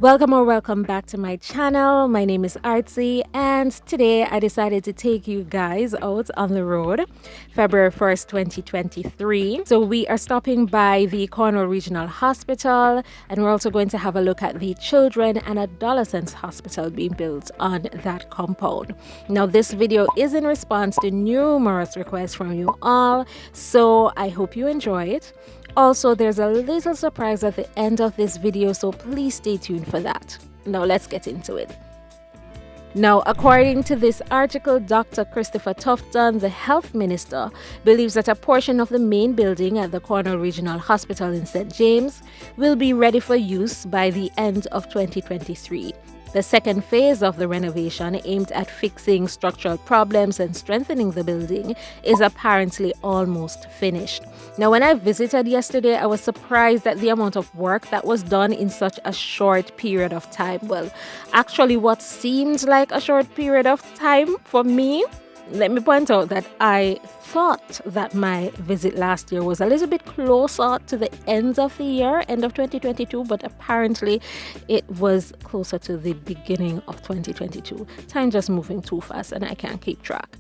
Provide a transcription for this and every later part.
Welcome back to my channel. My name is Artsy, and today I decided to take you guys out on the road February 1st 2023. So we are stopping by the Cornwall Regional Hospital, and we're also going to have a look at the Children and Adolescents Hospital being built on that compound. Now this video is in response to numerous requests from you all, so I hope you enjoy it. Also, there's a little surprise at the end of this video, so please stay tuned for that. Now let's get into it. Now, according to this article, Dr. Christopher Tufton, the health minister, believes that a portion of the main building at the Cornwall Regional Hospital in St. James will be ready for use by the end of 2023. The second phase of the renovation, aimed at fixing structural problems and strengthening the building, is apparently almost finished. Now, when I visited yesterday, I was surprised at the amount of work that was done in such a short period of time. Well, actually, what seemed like a short period of time for me. Let me point out that I thought that my visit last year was a little bit closer to the end of the year, end of 2022, but apparently it was closer to the beginning of 2022. Time just moving too fast and I can't keep track.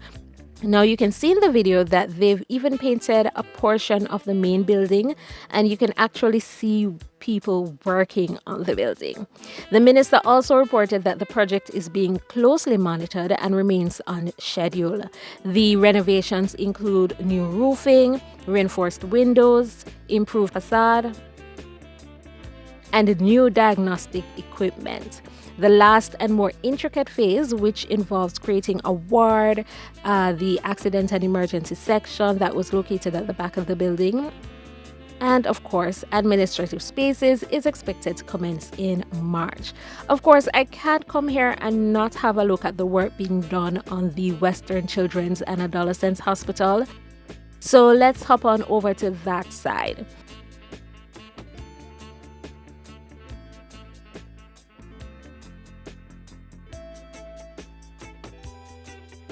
Now you can see in the video that they've even painted a portion of the main building, and you can actually see people working on the building. The minister also reported that the project is being closely monitored and remains on schedule. The renovations include new roofing, reinforced windows, improved facade, and new diagnostic equipment. The last and more intricate phase, which involves creating a ward, the accident and emergency section that was located at the back of the building, and of course administrative spaces, is expected to commence in March. Of course, I can't come here and not have a look at the work being done on the Western Children's and Adolescents Hospital. So let's hop on over to that side.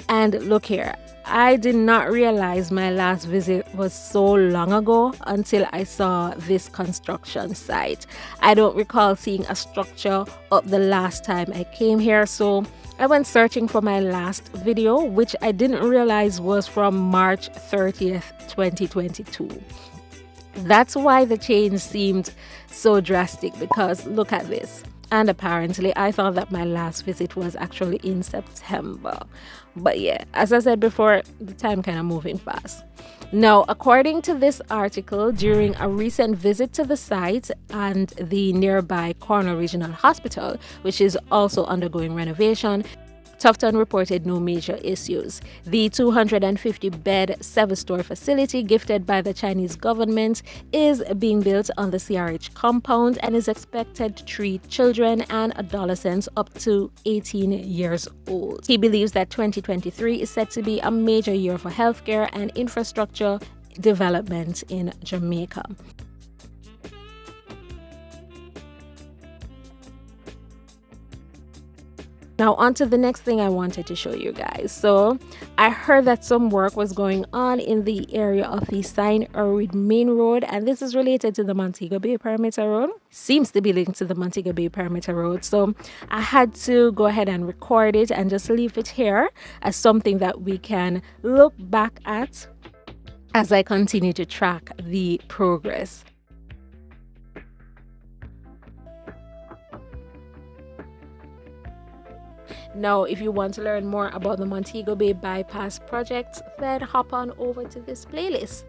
And look here, I did not realize my last visit was so long ago until I saw this construction site. I don't recall seeing a structure up the last time I came here, so I went searching for my last video, which I didn't realize was from March 30th, 2022. That's why the change seemed so drastic, because look at this. And apparently I thought that my last visit was actually in September. But yeah, as I said before, the time kind of moving fast. Now, according to this article, during a recent visit to the site and the nearby Cornwall Regional Hospital, which is also undergoing renovation, Tufton reported no major issues. The 250-bed 7-story facility gifted by the Chinese government is being built on the CRH compound and is expected to treat children and adolescents up to 18 years old. He believes that 2023 is set to be a major year for healthcare and infrastructure development in Jamaica. Now on to the next thing I wanted to show you guys. So I heard that some work was going on in the area of the Estuary main road, and this is related to the Montego Bay Perimeter Road. Seems to be linked to the Montego Bay Perimeter Road. So I had to go ahead and record it and just leave it here as something that we can look back at as I continue to track the progress. Now, if you want to learn more about the Montego Bay Bypass project, then hop on over to this playlist.